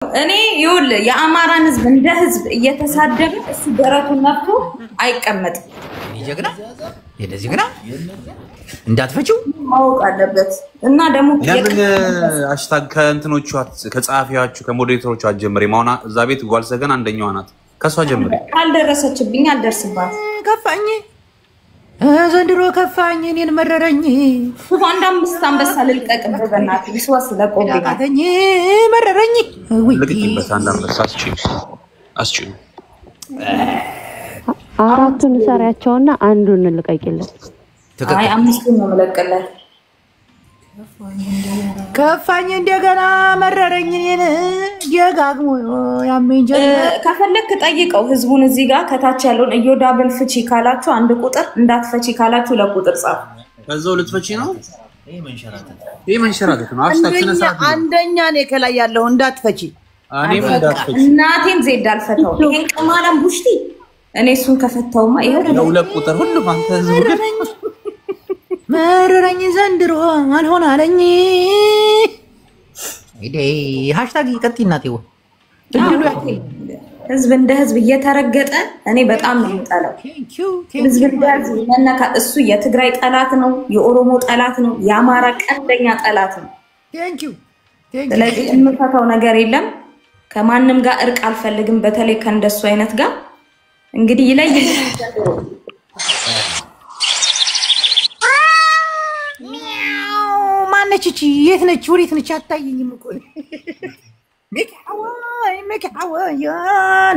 እኔ ይውል የአማራን ህዝብ እንደ ህዝብ እየተሳደበ እሱ ደረቱን ነፍቶ አይቀመጥም። ይጀግና የደዚህ ግና እንዳትፈጪው ማወቅ አለበት እና ደግሞ ለምን ሃሽታግ ከእንትኖቹ ከጻፊያችሁ ከሞዴሬተሮቹ አጀምሪ ማውና እዛ ቤት ጓልሰገን አንደኛው ናት ከሷ ጀምሪ ካልደረሰችብኝ አልደርስባት ከፋኝ ዘንድሮ ከፋኝ እኔን መረረኝ አንድ አምስት አንበሳ ልልቀቅብህ በእናትህ ቢስዋስ ለቆብኝ መረረኝ ወይ ልቅቂበት አንድ አንበሳ አስጪ አራቱን ሰሪያቸውና አንዱን ልቀቂለት አይ አምስቱን ነው መለቀለት ከፋኝ እንደገና መረረኝ እኔን ደጋግሞ ያመኝ ከፈለክ ጠይቀው ህዝቡን እዚህ ጋር ከታች ያለውን እዮዳብን ፍቺ ካላችሁ አንድ ቁጥር እንዳትፈቺ ካላችሁ ለቁጥር ጻፍ ከዛው ልትፈቺ ነው ይሄ መንሸራተት ነው አፍታክነሳ አንደኛ ነው ከላይ ያለው እንዳትፈቺ እኔም እንዳትፈቺ እናቴም ዜድ አልፈታው ይሄን ቀማላም ቡሽቲ እኔ እሱን ከፈታውማ ይሄው ለሁለት ቁጥር ሁሉም አንተ ህዝቡ ግን መረረኝ ዘንድሮ አልሆን አለኝ እዴ ሃሽታግ ይቀጥይናቴው ህዝብ እንደ ህዝብ እየተረገጠ እኔ በጣም ነው የምጠላው ህዝብ እንደዚህ መነካ እሱ የትግራይ ጠላት ነው የኦሮሞ ጠላት ነው የአማራ ቀንደኛ ጠላት ነው ስለዚህ የምፈታው ነገር የለም ከማንም ጋር እርቅ አልፈልግም በተለይ ከእንደሱ አይነት ጋር እንግዲህ ይለይልኝ ማነችቺ የት ነች ወዴት ነች አታየኝም እኮ መካዋ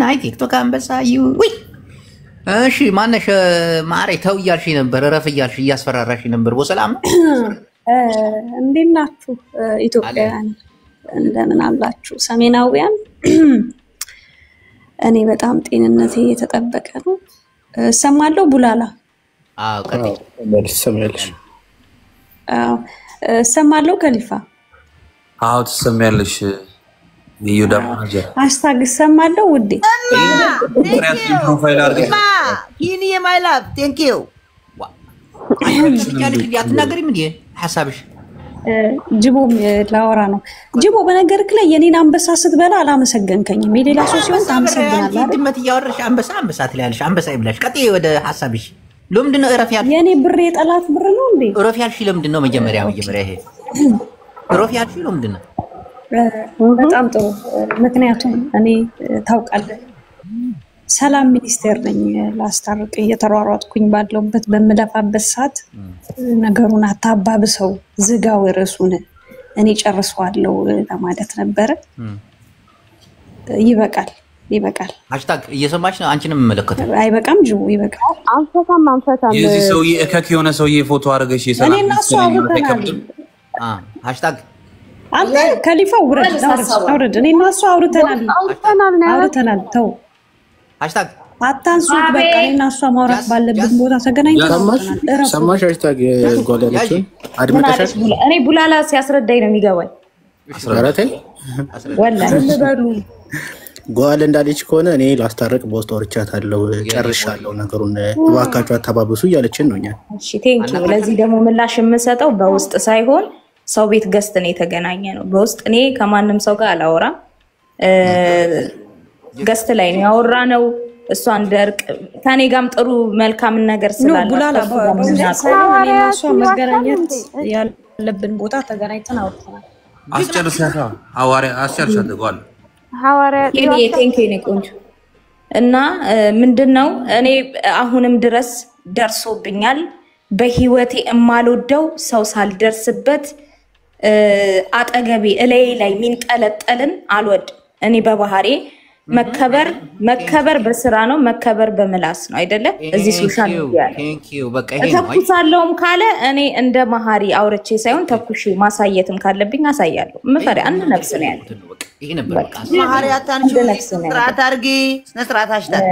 ናይ ቲክቶክ አንበሳዩ ወይ እሺ ማነሽ ማሬ ተው እያልሽ ነበር ረፍ እያልሽ እያስፈራራሽ ነበር በሰላም እንዴት ናችሁ ኢትዮጵያውያን እንደምን አላችሁ ሰሜናውያን እኔ በጣም ጤንነቴ የተጠበቀ ነው ሰማለው ቡላላ ቀጥይ መልሰማለሽ ሰማለው ከሊፋ ትሰማያለሽ ይዩዳም ማጀር ሃሽታግ ሰማለው ውዴ ፕሮፋይል አድርገሽ ይኒ ማይ ላቭ ቴንክ ዩ ያልሽ ያትናገሪም እንዴ ሐሳብሽ ጅቦም ላወራ ነው ጅቦ በነገርክ ላይ የኔን አንበሳ ስትበላ አላመሰገንከኝም የሌላ ሰው ሲሆን ታመሰግናለህ አይደል ድመት ያወራሽ አንበሳ ትላለሽ አንበሳ ይብላሽ ቀጥይ ወደ ሐሳብሽ ለምንድነው እረፍ ያልሽ የኔ ብር የጠላት ብር ነው እንዴ እረፍ ያልሽ ለምንድነው መጀመሪያ ይሄ እረፍ ያልሽ ለምንድነው በጣም ጥሩ ምክንያቱም እኔ ታውቃለህ ሰላም ሚኒስቴር ነኝ ላስታርቅ እየተሯሯጥኩኝ ባለውበት በመለፋበት ሰዓት ነገሩን አታባብሰው ዝጋው ርዕሱን እኔ ጨርሰዋለሁ ለማለት ነበር ይበቃል ሃሽታግ እየሰማሽ ነው አንቺንም መለከተ አይበቃም ጅቡ ይበቃል አንፈታም የዚህ ሰው የከክ የሆነ ሰውዬ ፎቶ አድርገሽ የሰላም እኔና እሱ አውርተናል ሃሽታግ አንተ ከሊፋ ውረድ እኔና እሱ አውርተናል ተው ሃሽታግ አታንሱት በቃ እኔና እሱ ማውራት ባለበት ቦታ ተገናኝተናል ሰማሽ ሃሽታግ ጓለላችን አድመጣሽ እኔ ቡላላ ሲያስረዳኝ ነው የሚገባኝ አስራራተኝ ወላሂ ልበሉ ጓል እንዳለች ከሆነ እኔ ላስታረቅ በውስጥ ወርቻታለሁ ጨርሻለሁ ነገሩን እባካችሁ አታባብሱ እያለችን ነው እኛ እሺ ቴንኪው ለዚህ ደግሞ ምላሽ የምሰጠው በውስጥ ሳይሆን ሰው ቤት ገስት ነው የተገናኘ ነው በውስጥ እኔ ከማንም ሰው ጋር አላወራም ገስት ላይ ነው ያወራ ነው እሷ እንደርቅ ታኔ ጋም ጥሩ መልካም ነገር ስላለ ቡላላ እኔና እሱ መገናኘት ያለብን ቦታ ተገናኝተን አውርተናል አስጨርሻታ ሐዋሪያ አስጨርሻታ ጓል ሐዋሪያ ቴንኪው ኔ ቆንጆ እና ምንድነው እኔ አሁንም ድረስ ደርሶብኛል በህይወቴ እማልወደው ሰው ሳልደርስበት አጠገቤ እላይ ላይ ሚንጠለጠልን አልወድ እኔ በባህሪ መከበር በስራ ነው መከበር በመላስ ነው አይደለ እዚህ ሶሻል ሚዲያ ቴንኪው በቃ ይሄ ነው ተኩሳለሁም ካለ እኔ እንደ ማሃሪ አውርቼ ሳይሆን ተኩሽ ማሳየትም ካለብኝ አሳያለሁ ምፈሪ አንድ ነፍስ ነው ያለው ይሄ ነበር በቃ ማሃሪ አታንቺ ስራት አርጊ ስነስራት ሃሽታግ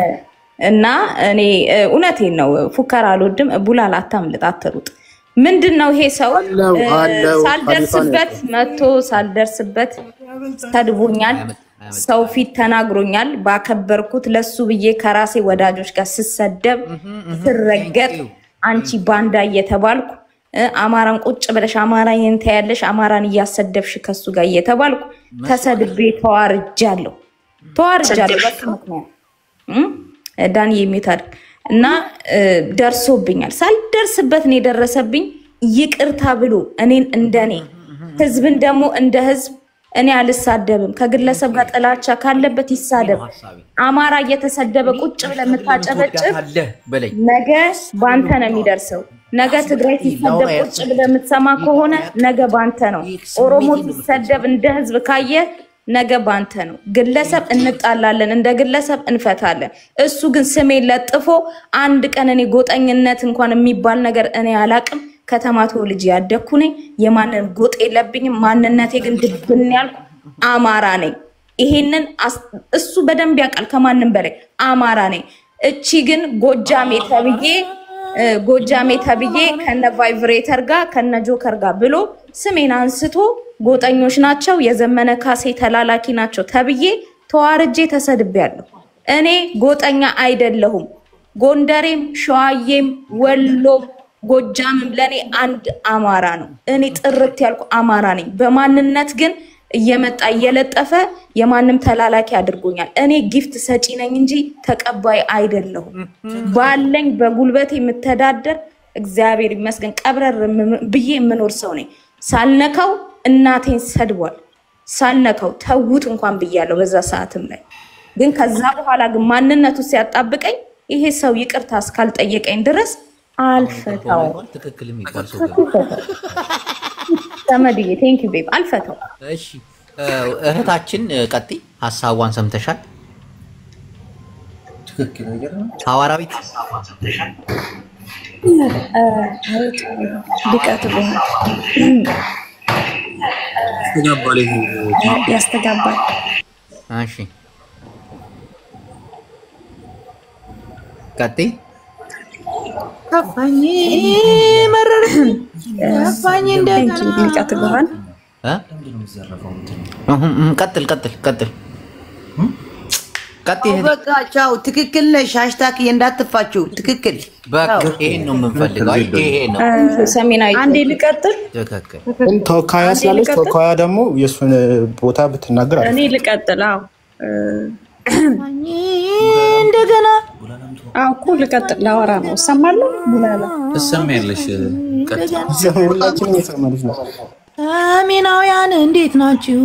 እና እኔ እውነቴን ነው ፉከራ አልወድም ቡላላ አታምልጥ አትሩጥ ምንድነው ይሄ ሰው ሳልደርስበት መጥቶ ሳልደርስበት ተድቦኛል ሰው ፊት ተናግሮኛል ባከበርኩት ለሱ ብዬ ከራሴ ወዳጆች ጋር ስሰደብ ስረገጥ አንቺ ባንዳ እየተባልኩ አማራን ቁጭ ብለሽ አማራን ታያለሽ አማራን እያሰደብሽ ከሱ ጋር እየተባልኩ ተሰድቤ ተዋርጃለሁ በሱ ምክንያት ዳኒ የሚታድ እና ደርሶብኛል ሳልደርስበት ነው የደረሰብኝ ይቅርታ ብሎ እኔን እንደኔ ህዝብን ደግሞ እንደ ህዝብ እኔ አልሳደብም ከግለሰብ ጋር ጥላቻ ካለበት ይሳደብ አማራ እየተሰደበ ቁጭ ብለ መታጨበጭብ ነገ ባንተ ነው የሚደርሰው ነገ ትግራይ ሲሰደብ ቁጭ ብለ የምትሰማ ከሆነ ነገ ባንተ ነው ኦሮሞ ሲሰደብ እንደ ህዝብ ካየ ነገ ባንተ ነው ግለሰብ እንጣላለን እንደ ግለሰብ እንፈታለን እሱ ግን ስሜን ለጥፎ አንድ ቀን እኔ ጎጠኝነት እንኳን የሚባል ነገር እኔ አላቅም ከተማቶ ልጅ ያደኩ ነኝ የማንን ጎጥ የለብኝም ማንነቴ ግን ድብን ያልኩ አማራ ነኝ ይሄንን እሱ በደንብ ያውቃል ከማንም በላይ አማራ ነኝ እቺ ግን ጎጃሜ ተብዬ ከነ ቫይብሬተር ጋር ከነ ጆከር ጋር ብሎ ስሜን አንስቶ ጎጠኞች ናቸው የዘመነ ካሴ ተላላኪ ናቸው ተብዬ ተዋርጄ ተሰድቤያለሁ እኔ ጎጠኛ አይደለሁም ጎንደሬም ሸዋዬም ወሎ ጎጃምም ለኔ አንድ አማራ ነው እኔ ጥርት ያልኩ አማራ ነኝ በማንነት ግን እየመጣ እየለጠፈ የማንም ተላላኪ አድርጎኛል እኔ ጊፍት ሰጪ ነኝ እንጂ ተቀባይ አይደለሁም ባለኝ በጉልበቴ የምተዳደር እግዚአብሔር ይመስገን ቀብረር ብዬ የምኖር ሰው ነኝ ሳልነካው እናቴን ሰድቧል ሳልነካው ተውት እንኳን ብያለሁ በዛ ሰዓትም ላይ ግን ከዛ በኋላ ግን ማንነቱ ሲያጣብቀኝ ይሄ ሰው ይቅርታ እስካልጠየቀኝ ድረስ አልፈታው ትክክል የሚባል ሰው ተመድዬ ቴንክ ዩ ቤብ አልፈታው እሺ እህታችን ቀጥይ ሐሳቧን ሰምተሻል ትክክል ነገር ነው ሐዋራዊት ድቀት ያስተጋባል እሺ ቀጥይ ከፋኝ መረረኝ ከፋኝ እንደገና ድቀት ጎሃን ቀጥል በቃ ቻው ትክክል ነሽ ሃሽታግ እንዳትፋችሁ ትክክል በቃ ይሄን ነው የምንፈልገው ይሄ ነው ሰሜናዊ አንዴ ልቀጥል ትክክል ተወካያ ስላለች ተወካያ ደግሞ የሱን ቦታ ብትናገር እኔ ልቀጥል አዎ እንደገና እኮ ልቀጥል ላወራ ነው ሰማለሁ ሙላላ ትሰማያለሽ ሁላችንም እየሰማንሽ ነው አሜናውያን እንዴት ናችሁ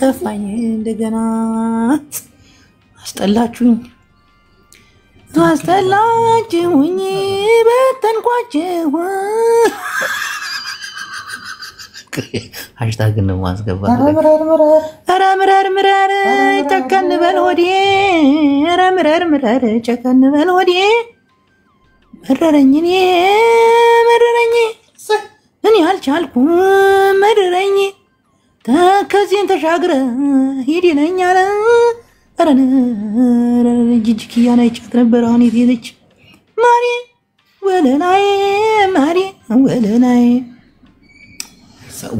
ከፋኝ እንደገና አስጠላችሁኝ በተንኳችሁ ሃሽታግ ነው ማስገባት ኧረ ምረር ጨከን በል ሆዴ ኧረ ምረር ጨከን በል ሆዴ መረረኝ እኔ አልቻልኩም መረረኝ ከዚህን ተሻግረ ሂድ ይለኛል ኧረ ጅጅክያ ላይ ጫት ነበር አሁን የት ሄደች ማሪ ወለላይ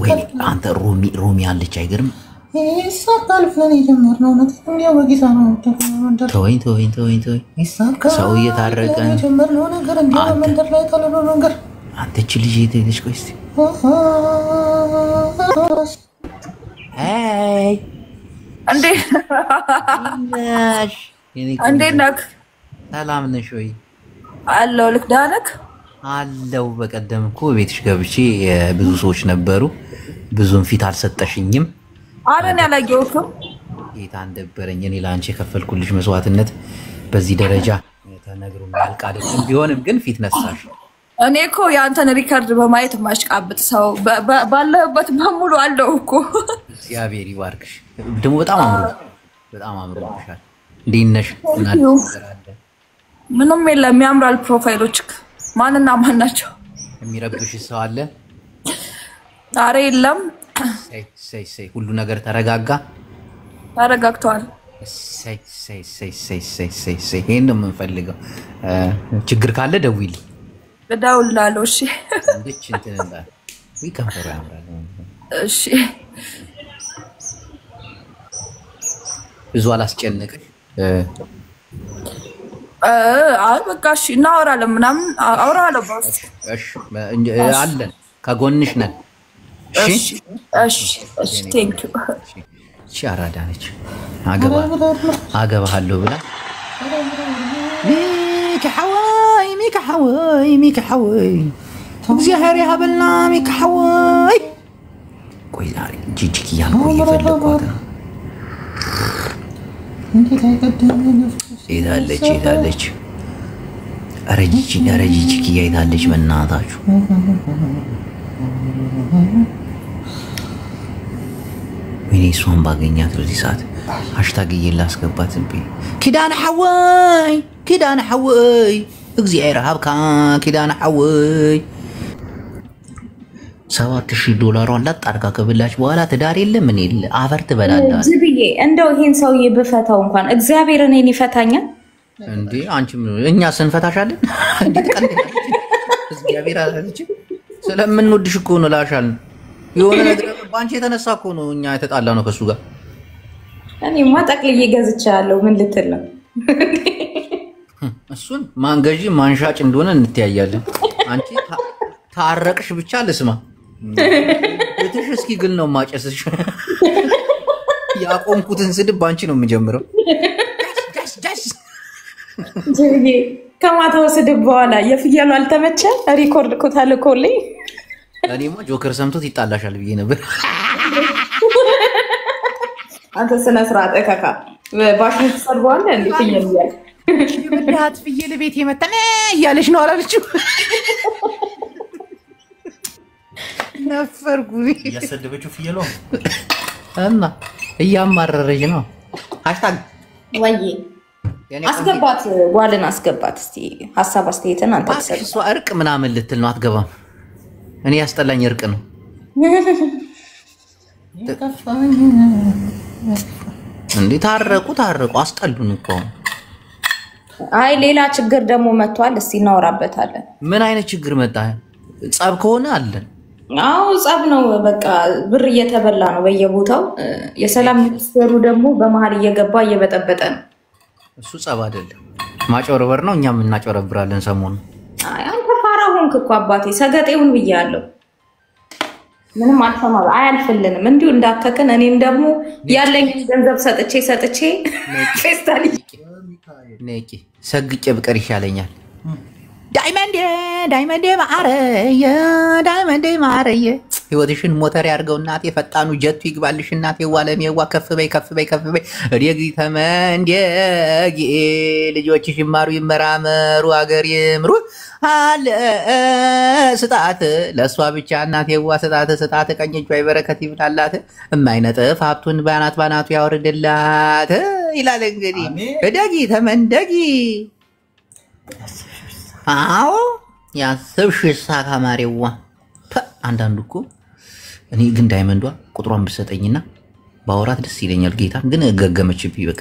ወይኔ አንተ ሮሚ አለች አይገርም ተወኝ ሰው እየታረቀ አንተ እች ልጅ የት ሄደች ቆይ እስኪ እንዴት ነህ ሰላም ነሽ ወይ አለሁ ልክ ደህና ነህ አለው በቀደም እኮ ቤትሽ ገብቼ ብዙ ሰዎች ነበሩ ብዙም ፊት አልሰጠሽኝም አረን ያላየሁትም ጌታ እንደበረኝ እኔ ላንቺ የከፈልኩልሽ መስዋዕትነት በዚህ ደረጃ ተነግሮ ያልቃልም ቢሆንም ግን ፊት ነሳሽ እኔ እኮ ያንተን ሪከርድ በማየት ማሽቃብጥ ሰው ባለበት በሙሉ አለው እኮ እግዚአብሔር ይባርክሽ ደግሞ በጣም አምሮብሻል እንዴት ነሽ ምንም የለም ያምራል ፕሮፋይሎችክ ማንና ማን ናቸው የሚረብሽ ሰው አለ ዛሬ የለም ሰይ ሁሉ ነገር ተረጋግቷል ሰይ ይሄን ነው የምንፈልገው ችግር ካለ ደውይልኝ እደውልልሃለሁ እሺ እንዴት እንትን እንዳለ ከንፈሩ ያምራል እሺ ብዙ አላስጨነቅሽ አይ በቃ እሺ እናወራለን ምናምን አወራለሁ እሺ አለን ከጎንሽ ነን እሺ ቴንክ ዩ እቺ አራዳ ነች። አገባሃለሁ ብላ ሚካ ሐወይ እግዚአብሔር ያበልና ሚካ ሐወይ ቆይ ዛሬ ጂጂኪያ ነው እየፈለኳት ነው። ሄዳለች ኧረ ጂጂኪያ ሄዳለች በእናታችሁ። ወይኔ እሷን ባገኛት በዚህ ሰዓት ሃሽታግ እየላስገባት ዝም ብዬ ኪዳነ ሐወይ እግዚአብሔር ሃብካ ኪዳነ ሐወይ $7,000 ላጣርጋ ከብላች በኋላ ትዳር የለም ምን የለ አፈር ትበላለች። ዝብዬ እንደው ይሄን ሰውዬ ብፈታው እንኳን እግዚአብሔር እኔን ይፈታኛል እንዴ? አንቺም እኛ ስንፈታሻለን እንዴ? ተቀልደሽ እግዚአብሔር አለች ስለምንወድሽ እኮ ነው ላሻል የሆነ ነገር ባንቺ የተነሳ እኮ ነው እኛ የተጣላ ነው ከሱ ጋር። እኔማ ጠቅልዬ ገዝቻለሁ ምን ልትል ነው? እሱን ማንገዢ ማንሻጭ እንደሆነ እንተያያለን። አንቺ ታረቅሽ ብቻ ልስማ እትሽ እስኪ ግን ነው ማጨስሽ። ያቆምኩትን ስድብ ባንቺ ነው የምጀምረው። ጀርጌ ከማታው ስድብ በኋላ የፍየሉ አልተመቸ ሪኮርድ እኮ ታልኮልኝ። እኔማ ጆከር ሰምቶት ይጣላሻል ብዬ ነበር። አንተ ስነ ስርዓት እከካ ባሽን ተሰርቧል እንዴ? ፍየል ይያል ይብዳት ፍየል ቤት የመጣ እያለሽ ነው አላለችው? ነፈርኩ ያሰደበችው ፍየሏ እና እያማረረች ነው። ሃሽታግ ወይ አስገባት ጓልን አስገባት። እስቲ ሐሳብ አስተያየትን አንተ ተሰጥ። እሷ እርቅ ምናምን ልትል ነው አትገባም። እኔ ያስጠላኝ እርቅ ነው። እንዴ ታረቁ አስጠሉን እኮ። አይ ሌላ ችግር ደግሞ መጥቷል። እስቲ እናወራበታለን። ምን አይነት ችግር መጣ? ጸብ ከሆነ አለን። አዎ ጸብ ነው በቃ ብር እየተበላ ነው በየቦታው። የሰላም ሚኒስቴሩ ደግሞ በመሃል እየገባ እየበጠበጠ ነው። እሱ ጸብ አይደለም ማጨረበር ነው። እኛም እናጨረብራለን ሰሞኑን። አይ አንተ ፋራ ሆንክ እኮ አባቴ ሰገጤውን ብያለሁ። ምንም አልሰማ አያልፍልንም እንዲሁ እንዳከከን። እኔም ደግሞ ያለኝ ገንዘብ ሰጥቼ ፌስታሊ ነቂ ሰግጬ ብቀር ይሻለኛል። ዳይመንዴ ማረየ ህይወትሽን ሞተር ያርገው እናቴ። ፈጣኑ ጀቱ ይግባልሽ እናቴ። ዋለሜዋ ከፍ በይ ሬጊ ተመንዴጊ ልጆችሽ ይማሩ ይመራመሩ አገር ይምሩ አለ ስጣት ለሷ ብቻ እናቴዋ ስጣት ቀኝ እጇ በረከት ይብላላት የማይነጥፍ ሀብቱን ባናቱ ያወርድላት ይላል። እንግዲህ ደጊ ተመንደጊ አዎ ያሰብሽ ሳካ ማሬዋ። አንዳንዱ እኮ እኔ ግን ዳይመንዷ ቁጥሯን ብሰጠኝና ባወራት ደስ ይለኛል። ጌታ ግን ገገመችብኝ። በቃ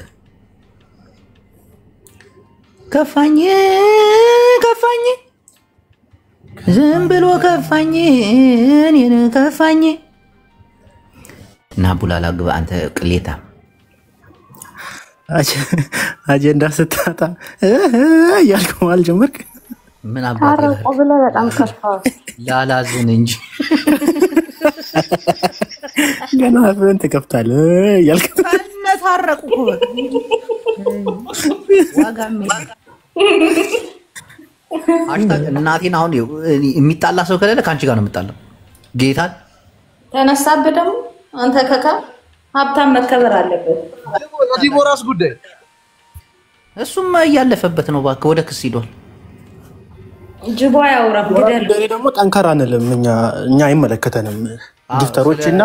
ከፋኝ ዝም ብሎ ከፋኝ እኔን ከፋኝ። እና ቡላላ ግባ አንተ ቅሌታ አጀንዳ ስታጣ እያልኩ አልጀመርክ? ምን አባቴ ብለህ በጣም ከፋ ላላዝን እንጂ ገና አፍን ተከፍታለህ እያልክ ታረቁ ዋጋም ሃሽታግ እናቴን አሁን የሚጣላ ሰው ከሌለ ካንቺ ጋር ነው የምጣላው። ጌታ ተነሳብህ ደግሞ አንተ ከካ ሀብታም መከበር አለበት። ዲቦራስ ጉዳይ እሱም እያለፈበት ነው። እባክህ ወደ ክስ ሂዷል። ጅቦ ያውራ ግደል። ደግሞ ጠንካራ አንልም እኛ አይመለከተንም። ጊፍተሮች እና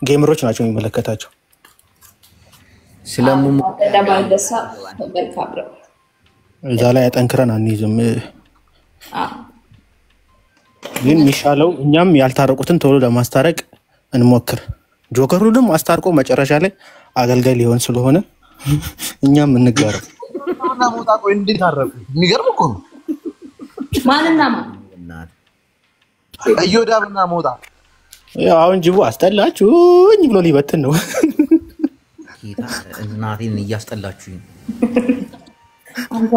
ጌመሮች ናቸው የሚመለከታቸው። ስለሙሙ ለማይደሳ መልካም ነው። እዛ ላይ ጠንክረን አንይዝም። ግን የሚሻለው እኛም ያልታረቁትን ቶሎ ለማስታረቅ እንሞክር። ጆከሩንም አስታርቆ መጨረሻ ላይ አገልጋይ ሊሆን ስለሆነ እኛም እንጋረው። ሞጣ ቆይ እንዴት ታረቁ? የሚገርም እኮ ነው። ማንና ማን? እዮዳብና ሞጣ። ያው አሁን ጅቡ አስጠላችሁኝ ብሎ ሊበትን ነው። ጌታ እናቴን እያስጠላችሁኝ።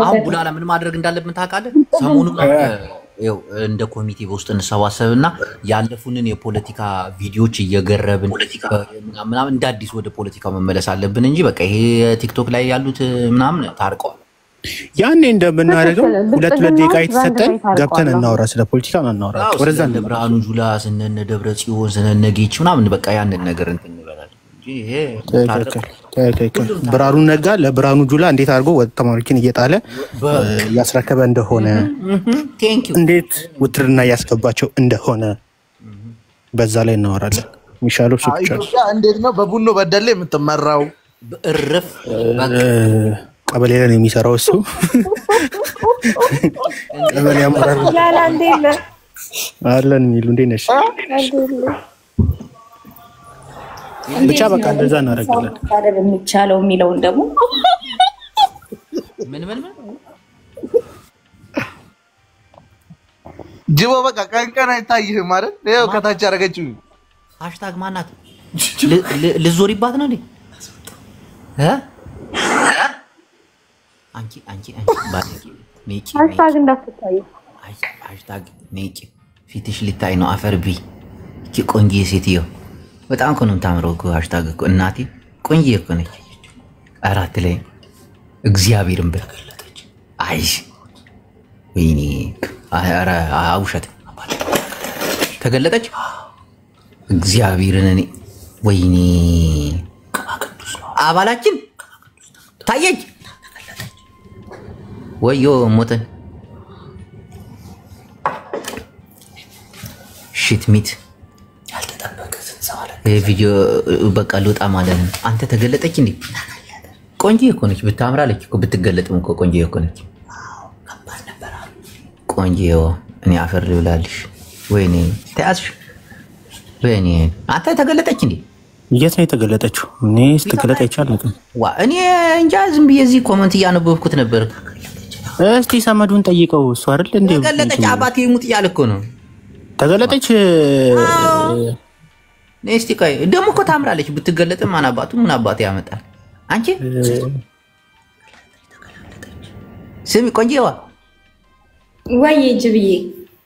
አሁን ቡላላ ምን ማድረግ እንዳለብን ታውቃለህ? ሰሞኑን ያው እንደ ኮሚቴ በውስጥ እንሰባሰብና ያለፉንን የፖለቲካ ቪዲዮዎች እየገረብን ምናምን እንደ አዲስ ወደ ፖለቲካው መመለስ አለብን እንጂ በቃ ይሄ ቲክቶክ ላይ ያሉት ምናምን ታርቀዋል። ያኔ እንደምናደርገው ሁለት ደቂቃ የተሰጠን ገብተን እናወራ፣ ስለ ፖለቲካ እናወራ። ወደዛ እንደ ብርሃኑ ጁላ ስነነ ደብረ ጽዮን ስነነ ጌች ምናምን በቃ ያንን ነገር እንትን እንበላለን እንጂ ይሄ ብርሃኑ ነጋ ለብርሃኑ ጁላ እንዴት አድርጎ ተማሪዎችን እየጣለ ያስረከበ እንደሆነ እንዴት ውትርና ያስገባቸው እንደሆነ በዛ ላይ እናወራለን። ሚሻለው ሱቅ ኢትዮጵያ እንዴት ነው በቡኖ በደሌ የምትመራው? በእርፍ ቀበሌ ላይ የሚሰራው እሱ ቀበሌ አመራር ያላንዴለ አለን ሚሉ እንዴ ነሽ? ብቻ በቃ እንደዛ እናደርጋለን። ታደብ የሚቻለው የሚለውን ደግሞ ምን ጅቦ በቃ ቀን አይታይህም ማለት ነው። ከታች አደረገችው ሃሽታግ ማናት ልዞሪባት ነው እንዴ? አንቺ ባለቂ ነጭ ሃሽታግ እንዳትታይ ሃሽታግ ነጭ ፊትሽ ሊታይ ነው። አፈርቢ እቺ ቆንጆ ሴትዮ በጣም እኮ ነው የምታምረው እኮ ሃሽታግ እኮ እናቴ ቆንጆ እኮ ነች። አራት ላይ እግዚአብሔርን በገለጠች። አይሽ ወይኔ አረ አውሸት ተገለጠች። እግዚአብሔርን እኔ ወይኔ አባላችን ታየች። ወዮ ሞተን ሽት ሚት ያልተጠበቀ ሰንሰዋለ ቪዲዮ በቃ ልወጣ ማለት ነው። አንተ ተገለጠች እንዴ? ቆንጆ እኮ ነች። ብታምራለች እኮ ብትገለጥም እኮ ቆንጆ እኮ ነች። ከባድ ነበር ቆንጆ። እኔ አፈር ልብላልሽ። ወይኔ ተያዝሽ። ወይኔ አንተ ተገለጠች እንዴ? የት ነው የተገለጠችው? እኔ ስትገለጥ አይቻልም። እኔ እንጃ ዝም ብዬ እዚህ ኮመንት እያነበብኩት ነበር። እስቲ ሰመዱን ጠይቀው። እሱ አይደል እንዴ ተገለጠች? አባቴ ይሙት እያለ እኮ ነው። ተገለጠች። እስቲ ቆይ ደግሞ እኮ ታምራለች። ብትገለጥም ማን አባቱ ምን አባቴ ያመጣል? አንቺ ስሚ ቆንጆዋ ወይ ጅብዬ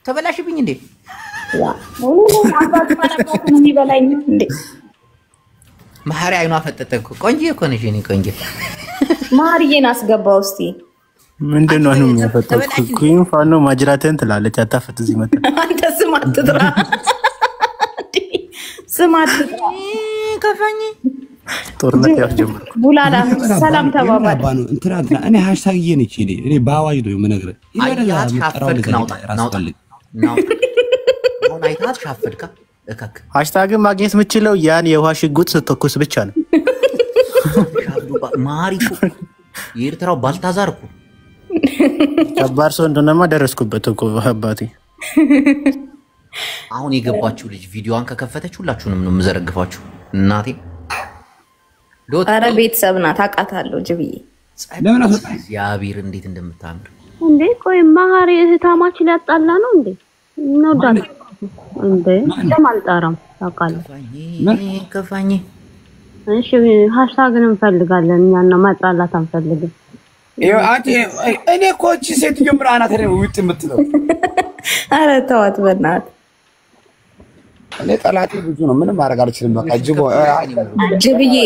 ተበላሽብኝ እንዴ? አባቱ ማለት ነው የሚበላኝ እንዴ? ማህሪ አይኗ ፈጠጠ እኮ ቆንጆ እኮ ነሽ። እኔ ቆንጆ ማህሪዬን አስገባው እስቲ። ምንድነው ነው የሚያፈጠው? ኩን ፋኖ ማጅራተን ትላለች። አታፈጥ እዚህ መጣ። አንተ ስም አትጥራ፣ ስም አትጥራ። ከፋኝ ጦርነት ያስጀምርኩ ቡላላ ሰላም ተባባል። እንትና እኔ ሃሽታግ ነች። እኔ በአዋጅ ነው የምነግርህ። አይታት ሻፈድክ ናውጣ አሁን አይታት ሻፈድካ እከክ ሃሽታግ ማግኘት የምችለው ያን የውሃ ሽጉጥ ስትተኩስ ብቻ ነው። ማሪኩ የኤርትራው ባልታዛር እኮ ከባድ ሰው እንደሆነማ ደረስኩበት እኮ አባቴ። አሁን የገባችሁ ልጅ ቪዲዮዋን ከከፈተች ሁላችሁንም ነው የምዘረግፋችሁ። እናቴ ኧረ ቤተሰብ ናት አውቃታለሁ። ጅብዬ ለምን አሰጣኝ? እግዚአብሔር እንዴት እንደምታምር እንዴ! ቆይ ማህሪ እህታማች ሊያጣላ ነው እንዴ? ነው ዳል እንዴ? ለማልጣራም ታውቃለህ። ከፋኝ እሺ ሃሽታግን እንፈልጋለን እኛና ማጣላት አንፈልግም። እኔ እኮ እቺ ሴት ጀምራ አናት ነው ውጥ የምትለው። ኧረ ተዋት በእናትህ። እኔ ጠላቴ ብዙ ነው። ምንም ማድረግ አልችልም። በቃ ጅብዬ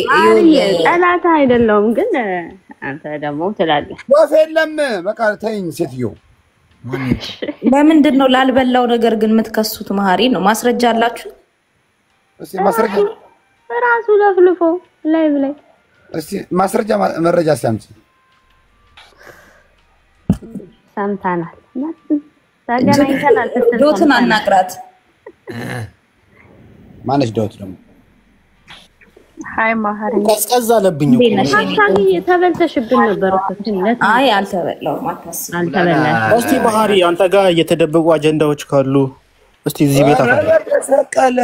ጠላት አይደለም ግን አንተ ደግሞ ትላለህ። ወፍ የለም በቃ ተይኝ ሴትዮ። ለምንድን ነው ላልበላው ነገር ግን የምትከሱት? ማህሪ ነው ማስረጃ አላችሁ? እስቲ ማስረጃ ራሱ ለፍልፎ ላይቭ ላይ እስቲ ማስረጃ መረጃ ሲያምጪ ሰምታናል። ተገናኝተናል። ዶትን አናግራት። ማነሽ ዶት ደግሞ? ሃይ ማህሪ ቀዝቀዝ አለብኝ እኮ ሃሽታግ ተበልተሽብን ነበር እኮ ትነት። አይ አልተበላውም፣ አታስብ። አልተበላሽ። እስቲ ባህሪ አንተ ጋር የተደበቁ አጀንዳዎች ካሉ እስቲ እዚህ ቤት አፈራ ተሰቀለ።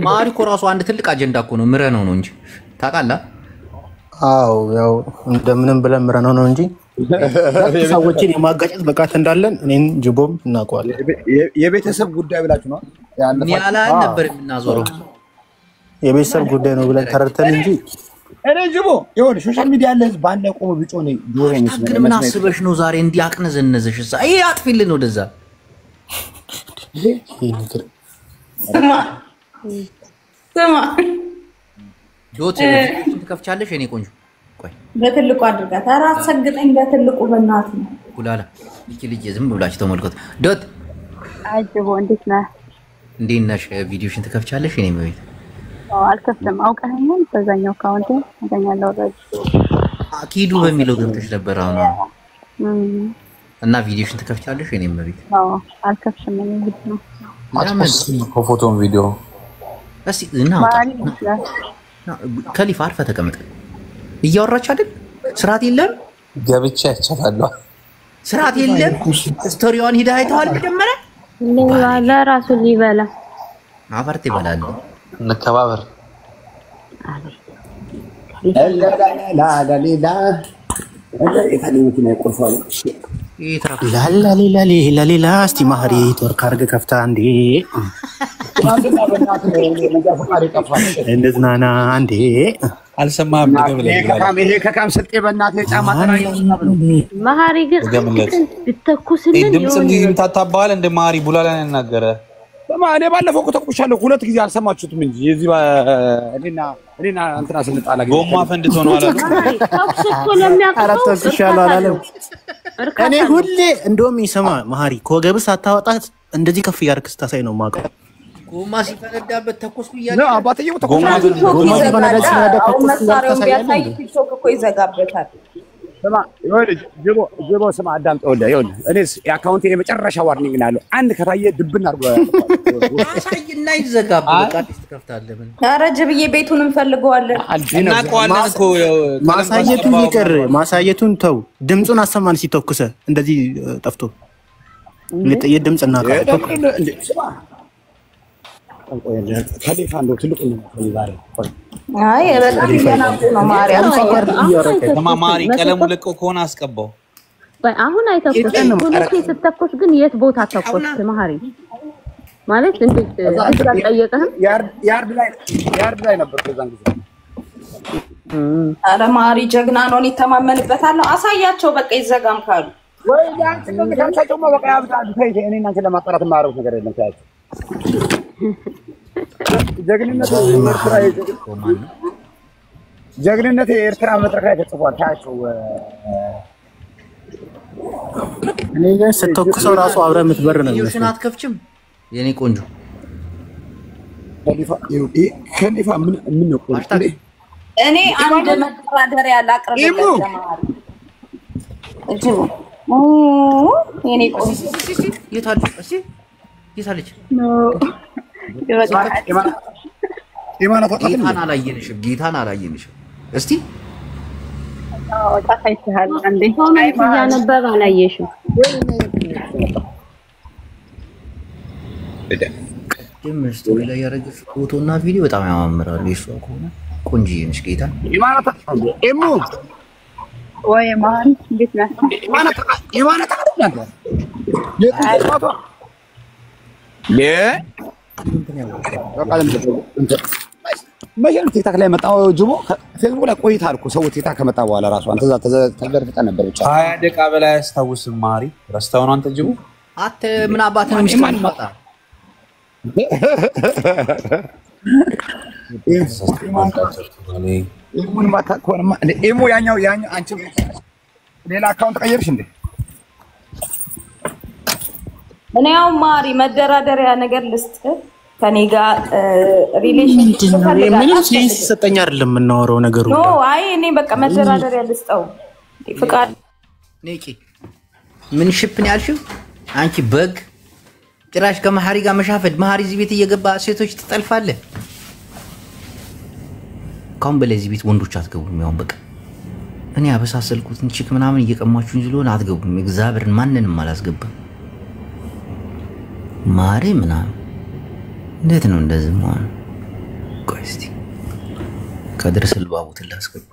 ማሪ እኮ ራሱ አንድ ትልቅ አጀንዳ እኮ ነው። ምረነው ነው እንጂ ታውቃለህ? አዎ ያው እንደምንም ብለን ምረነው ነው እንጂ ሰዎችን የማጋጨት ብቃት እንዳለን እኔን ጅቦም እናውቀዋለን። የቤተሰብ ጉዳይ ብላችሁ ነው ያላ ነበር የምናዞረው። የቤተሰብ ጉዳይ ነው ብለን ተረድተን እንጂ እኔ ጅቦ ይሁን ሶሻል ሚዲያ ያለ ህዝብ ባንደ ቆሞ ቢጮ ነው ጆሮኝ ነው ግን ምን አስበሽ ነው ዛሬ እንዲያቅነዘነዘሽ ይሄ አጥፊልን ወደዛ ስማ ዶት ትከፍቻለሽ እኔ ቆንጆ ቆይ በትልቁ አድርጋት አራት ሰግጠኝ በትልቁ በእናት ነው ኩላላ እቺ ልጅ ዝም ብላችሁ ተመልከቱ ዶት አጅቦ እንዴት ነሽ ቪዲዮሽን ትከፍቻለሽ እኔ ማለት አልከፍተም አውቀኸኛል በዛኛው አካውንት አገኛለሁ ወራጅ አኪዱ በሚለው ገብተሽ ነበር አሁን እና ቪዲዮሽን ትከፍቻለሽ እኔ ማለት አልከፍሽም እኔ ልጅ ነው ለምን ፎቶን ቪዲዮ እስቲ እና ከሊፋ አርፈ ተቀመጠ እያወራች አይደል ስርዓት የለም ገብቼ አቻታለሁ ስርዓት የለም ስቶሪዋን ሂዳ አይተዋል መጀመሪያ ለራሱ ሊበላ አፈርት ይበላል እንከባበር ላላ እስቲ ማህሪ ቶርክ አድርገህ ከፍታ እንዴ እንደዝናና እንዴ አልሰማህም ይሄ ከካም ስልጤ በእናትህ ጫማ ተራይ ማህሪ ግን ብትተኩስልን ድምጽ እንታታባል እንደ ማህሪ ቡላላ ያናገረ እኔ ባለፈው ተኩሻለሁ ሁለት ጊዜ አልሰማችሁትም እንጂ የዚህ እኔና እንትና ስንጣላ ጎማ ፈንድቶ ነው አላለ ተኩሻለሁ አላለም እኔ ሁሌ እንደውም ይሰማ ማህሪ ከወገብስ አታወጣት እንደዚህ ከፍ ያርክ ስታሳይ ነው ማቀው ጎማ ሲፈነዳበት ተኩስኩ ይያለ ነው አባትየው ጎማ ሲፈነዳበት ተኩስኩ ያሳይ ቲክቶክ እኮ ይዘጋበታል ስማ ጅቦ ስማ አዳምጥ ይኸውልህ እኔስ የአካውንቴ የመጨረሻ ዋርኒንግ ነው ያለው አንድ ከታየ ድብን አድርጎ አሳይና ይዘጋበት አዲስ ትከፍታለህ ምን ኧረ ጅብዬ ቤቱን እንፈልገዋለን እናውቀዋለን እኮ ማሳየቱን ይቅር ማሳየቱን ተው ድምጹን አሰማን ሲተኩሰ እንደዚህ ጠፍቶ ለጥይት ድምጽ እናውቃለን ከሊፋ እንደው ትልቁ ነው ዛሬ አይ በጣም ይናቁ ነው ማርያም ማሪ ቀለሙ ለቆ ከሆነ አስቀባው አሁን አይተኩስ ሁለቴ ስትተኩስ ግን የት ቦታ ተኩስ ማህሪ ማለት እንዴት አልጠየቀህም ያርድ ላይ ነበር ከዛን ጊዜ አረ ማሪ ጀግና ነው ይተማመንበታል አሳያቸው በቃ ይዘጋም ካሉ ወይ ያንተ በቃ ያብታል እኔ እናንተ ለማጣራት ማረው ነገር የለም ታያችሁ ጀግንነት የኤርትራ መድረክ ላይ ተጽፏል ታያቸው እኔ ግን ስትተኩሰው ራሱ አብረህ የምትበር ነው ይሽን አትከፍችም የኔ ቆንጆ ከሊፋ ምን ነው እኔ አንድ መደራደሪያ ላቅርብልህ ለማሪ እጂ የኔ ቆንጆ የታለች ጌታን አላየንሽም እስቲ ታይተሃል አንዴ ያነበብ አላየሽም ስቶሪ ላይ ያደረገች ፎቶና ቪዲዮ በጣም ያማምራሉ የሷ ከሆነ ቆንጆዬ ነሽ ጌታ ኤሙ ወይ ማን እንዴት ነህ የማናት ነበር መቼም ቲክታክ ላይ መጣው ጅቦ ፌስቡክ ላይ ቆይታል እኮ ሰው ቲክታክ ከመጣ በኋላ ራሱ አንተ ተዘርፍጠ ነበር ብቻ 20 ደቂቃ በላይ አስታውስም ማሪ ረስታው ነው አንተ ጅቦ አተ ምን አባተ ነው ሚስማን መጣ ኢሙን ማታ ኮርማ ኢሙ ያኛው አንቺ ሌላ አካውንት ቀየርሽ እንዴ እኔ ያው ማሪ መደራደሪያ ነገር ልስጥ ከኔ ጋር ሪሌሽንሺፕ ምንም ሴንስ ሰጠኛ አይደለም የምናወራው ነገሩ ኖ አይ እኔ በቃ መደራደሪያ ልስጠው ፍቃድ ነቂ ምን ሽፕ ነው ያልሽው አንቺ በግ ጭራሽ ከመሐሪ ጋር መሻፈድ መሐሪ እዚህ ቤት እየገባ ሴቶች ትጠልፋለህ ካም በለዚህ ቤት ወንዶች አትገቡም ያው በቃ እኔ አበሳሰልኩት እንቺክ ምናምን እየቀማችሁኝ ስለሆነ አትገቡም እግዚአብሔርን ማንንም አላስገባም ማሪ ምናምን እንዴት ነው እንደዚህ ማለት ቆይ እስቲ ከድረስ ልባቡት ላስገባ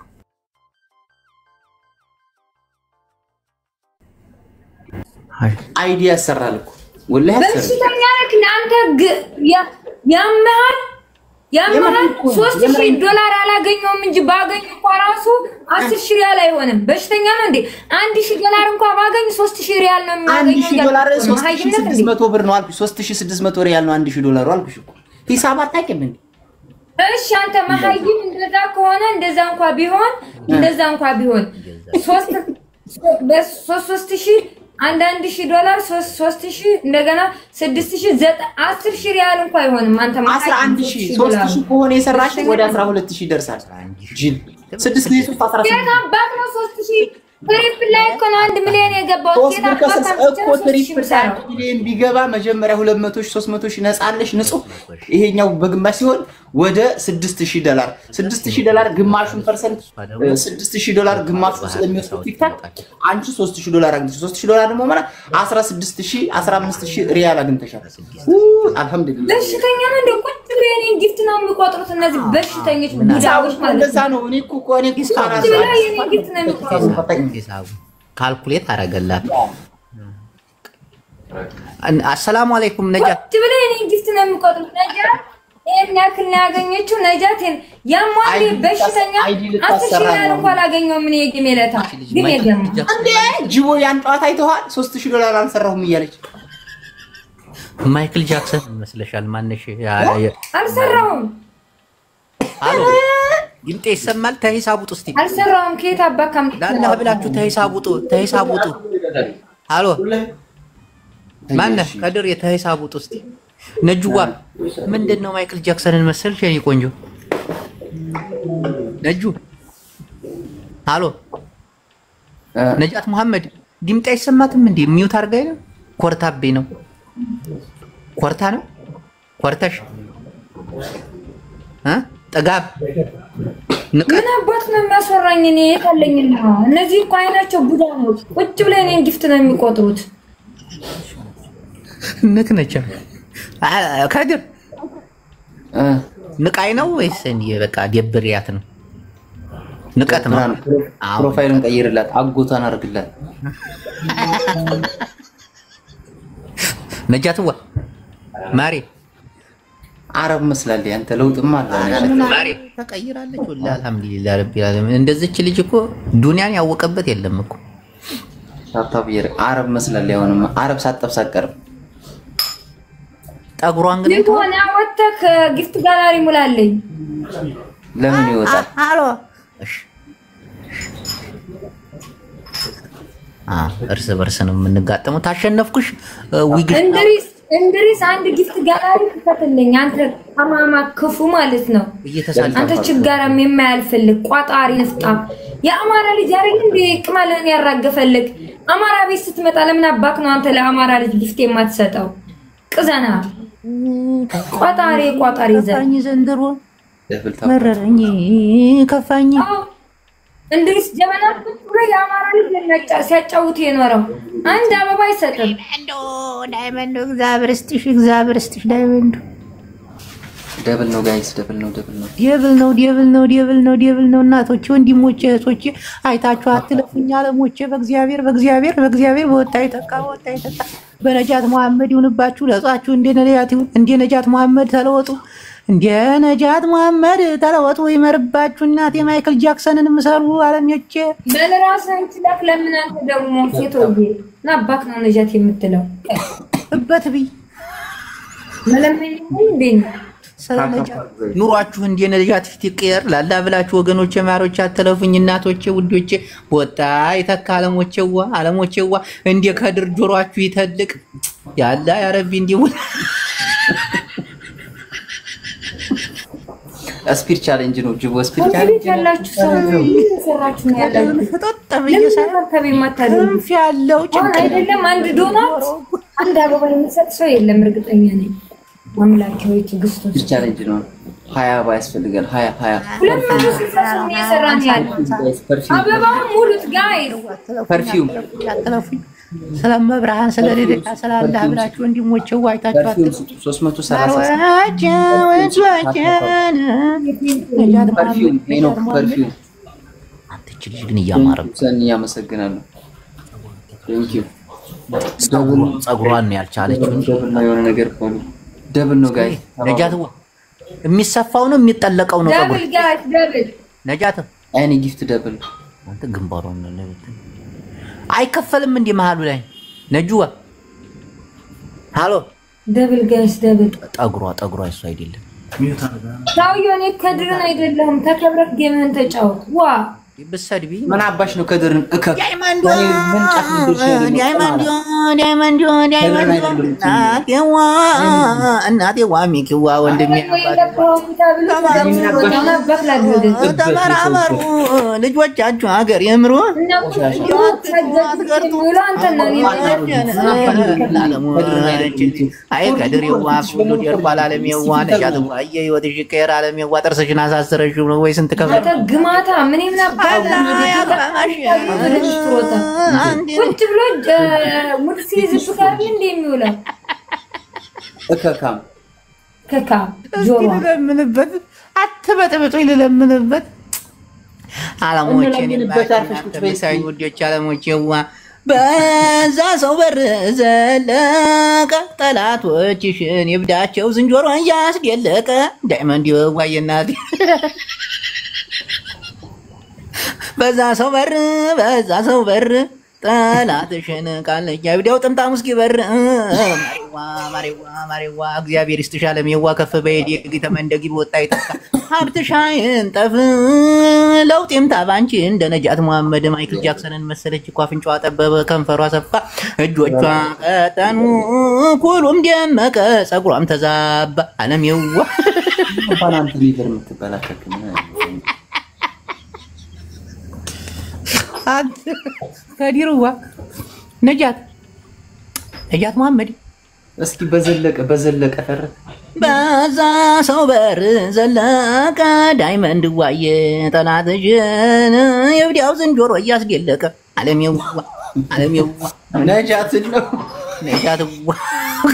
አይዲያ ያሰራል እኮ ወላሂ በሽተኛ ነክ አንተ ያመሃል ያማል $3000 አላገኘውም እንጂ ባገኝ እንኳን ራሱ 10000 ሪያል አይሆንም። በሽተኛ ነው እንዴ? $1000 እንኳን ባገኝ 3000 ሪያል ነው የሚያገኘው። $3600 ብር ነው አልኩሽ። $3600 ሪያል ነው $1000 አልኩሽ እኮ። ሂሳብ አታውቂም እንዴ? እሺ አንተ መሀይም እንደዛ ከሆነ እንደዛ እንኳን ቢሆን 3000 አንድ $1000 $3000 እንደገና 6000 10000 ሪያል እንኳን አይሆንም። አንተ 11000 3000 ከሆነ የሰራሽ ወደ 12000 ይደርሳል። ጂል 6 ጊዜ 3 ያ ባክ ነው 3000 ትሪፕል ላይ እኮ ነው 1 ሚሊዮን የገባው። እኮ ትሪፕል ሚሊዮን ቢገባ መጀመሪያ 200 300 ነፃለሽ ንጹህ። ይሄኛው በግማሽ ሲሆን ወደ $6000 $6000 ግማሹን ፐርሰንት $6000 ግማሹ ስለሚወስድ ቲክታክ አንቺ $3000 አግኝተሽ $3000 ደግሞ ማለት 16000 15000 ሪያል አግኝተሻል። አልহামዱሊላህ። በሽተኛ ነው እንደ ቁጭ ብለን ጊፍት ነው የሚቆጥሩት እነዚህ በሽተኞች ቡዳዎች ማለት ነው። እንደዛ ነው። እኔ እኮ ጊፍት ነው የሚቆጥሩት። ካልኩሌት አረገላት። አሰላሙ አለይኩም ነጃት ትብለኝ ጊፍት ነው የሚቆጥሩት። ነጃት ያክል ያገኘችው ነጃት ያማሊ በሽተኛ 10000 ሪያል እንኳን አገኘው። ምን የጊሜለታ ግን የገማ እንዴ ጅቦ ያን ጨዋታ አይተዋል። $3000 አልሰራሁም እያለች ማይክል ጃክሰን መስለሻል? ማነሽ አልሰራሁም አሎ ይምጤ ይሰማል። ተሂሳቡጥ እስቲ አልሰራሁም። ከየት አባካም ላላህ ብላችሁ ተሂሳቡጡ አሎ ማነ ከድር የተሂሳቡጥ እስቲ ነጅዋ ምንድነው ማይክል ጃክሰንን መሰልሽ? የኔ ቆንጆ ነጁ አሎ ነጃት መሐመድ ድምጤ አይሰማትም እንዴ? ሚውት አርጋይ ነው። ኮርታቤ ነው። ኮርታ ነው ኮርታሽ ጠጋብ ምን አባት ነው የሚያስወራኝ? እኔ የታለኝና እነዚህ እኮ አይናቸው ቡዳ ነው። ቁጭ ብለው እኔን ጊፍት ነው የሚቆጥሩት። ነች ከድር ንቃይ ነው ወይስ እንዴ? በቃ ደብሪያት ነው ንቀት ነው። ፕሮፋይሉን ቀይርላት፣ አጎቷን አርግላት። ነጃትዋ ማሪ አረብ መስላለች። አንተ ለውጥማ አለ ማሪ ተቀይራለች። ወላሂ አልহামዱሊላህ ረቢል ዓለሚን። እንደዚች ልጅ እኮ ዱንያን ያወቀበት የለም እኮ። ታታብየር አረብ መስላለች። አሁንማ አረብ ሳጠብስ አቀርብ ጠጉሯን ግን ሆነ ወተክ ጊፍት ጋላሪ ሙላለኝ። ለምን ይወጣል? አሎ እሺ እርስ በርስ ነው የምንጋጠመው። ታሸነፍኩሽ ዊግ እንድሪስ አንድ ጊፍት ጋላሪ ከተልኝ። አንተ አማማ ክፉ ማለት ነው። አንተ ችጋራም የማያልፈልግ ቋጣሪ ንፍጣ የአማራ ልጅ አይደል እንዴ? ቅማልን ያራገፈልግ አማራ ቤት ስትመጣ ለምን አባክ ነው አንተ ለአማራ ልጅ ጊፍት የማትሰጠው? ቅዘና ቋጣሪ ዘንድሮ መረረኝ ከፋኝ። እንድሪስ ጀበና ብሎ የአማራ ልጅ ነጫ ሲያጫውት የኖረው አንድ አበባ አይሰጥም። ዳይመንዶ እግዚአብሔር ይስጥሽ ዳይመንዶ ደብል ነው ጋይስ፣ ደብል ነው። እናቶቼ ወንድሞቼ እህቶቼ አይታችሁ አትለፉኝ። አለሞቼ በእግዚአብሔር በወጣ ይተካ በነጃት መሐመድ ይሁንባችሁ። ለጻችሁ እንደ ነጃት መሐመድ ተለወጡ። እንደ ነጃት መሐመድ ተለወጡ። ይመርባችሁ። እናቴ ማይክል ጃክሰንን ምሰሩ አለሞቼ በለራስን ትላክ። ለምን አንተ ደግሞ ሴቶዬ ናባክ ነው ነጃት የምትለው እበትቢ መለመኝ እንዴ? ኑሯችሁ እንደ ነጃት ፊት ይቀር ላላ ብላችሁ ወገኖቼ ማሮቼ አትለፉኝ። እናቶቼ ውዶቼ ወጣ ይተካ አለሞቼዋ እንደ ከድር ጆሮአችሁ ይተልቅ ያላ ያ ረቢ እንዲው ስፒሪት ቻሌንጅ ነው። ጅቦ ስፒሪት ቻሌንጅ ያላችሁ ሰው ሰራችሁ ነው ያላችሁ ተጠጠብ ያለው ጭንቅ አይደለም። አንድ ዶናት አንድ አበባ የሚሰጥ ሰው የለም። እርግጠኛ ነኝ። አምላኬ ወይ ትግስቱ ቻሌንጅ ነው። 20 ባያስፈልጋል 20 260 የሰራን ያለው አበባው ሙሉት ጋይስ ፐርፊውም ሰላም መብራሃን ስለሌላ ሰላም ዳብራችሁ እንዲሞቼ ዋይታችሁ 330 ፐርፊውም አንተ ልጅ ግን እያማረም ያመሰግናለሁ። ቴንክ ዩ ጸጉሯን ነው ያልቻለችው። ደብል ነው የሆነ ነገር ቆሉ ደብል ነው ጋይ ነጃትዋ የሚሰፋው ነው የሚጠለቀው ነው ደብል ጋይስ ደብል ነጃት አይኔ ጊፍት ደብል አንተ ግንባሩን ነው አይከፈልም እንዴ መሃሉ ላይ ነጁዋ ሃሎ ደብል ጋይስ ደብል ጠጉሯ እሱ አይደለም ታውየው እኔ ከድርን አይደለም ተከብረክ ጌምህን ተጫወት ዋ ይበሰድቢ ምን አባሽ ነው ከድርን ዳይመንዶ እናቴዋ ሚኪዋ ወንድሜ ተመራመሩ ልጆቻችሁ ሀገር የምሩ አይ ከድሬዋ ሁሉ ደርባል አለሜዋ ነጃትዋ ህይወትሽ ይቀየር አለሜዋ ጥርስሽን አሳስረሽው ነው ወይ ስንት ከፍለ ግማታ ምን ይምና ቁጭ ብሎ ሙርሲ ዝፍካር እንደሚውለው ከካ ጆሮ ለምንበት አትበጥብጡ ይለምንበት አላሞቼን በሳይ ወዲዎች አላሞቼዋ በዛ ሰው በር ዘለቀ ጠላቶችሽን ይብዳቸው ዝንጀሮ ያስገለቀ ዳይመንድ ይዋየናት በዛ ሰው በር ጠላትሽን ቃልኛ ይብዳው ጥምጣሙ እስኪበር ማሪዋ እግዚአብሔር ይስጥሽ አለሜዋ ከፍ በይድ ተመንደጊ ወጣ ይተካ ሀብትሻይን ጠፍ ለውጥ ይምጣ ባንቺ እንደ ነጃት መሐመድ ማይክል ጃክሰንን መሰለች እኮ አፍንጫዋ ጠበበ ከንፈሯ ሰፋ እጆቿ ቀጠኑ ኩሉም ደመቀ ጸጉሯም ተዛባ አለሜዋ ባላንት ሊደር የምትበላከክ ከዲሩዋ ነጃት መሐመድ እስኪ በዘለቀ ፈረ በዛ ሰው በር ዘለቀ ዳይመንድ ዋየ ጠላትሽን ይብዳው ዝንጀሮ እያስገለቀ አለሜዋ ነጃትዋ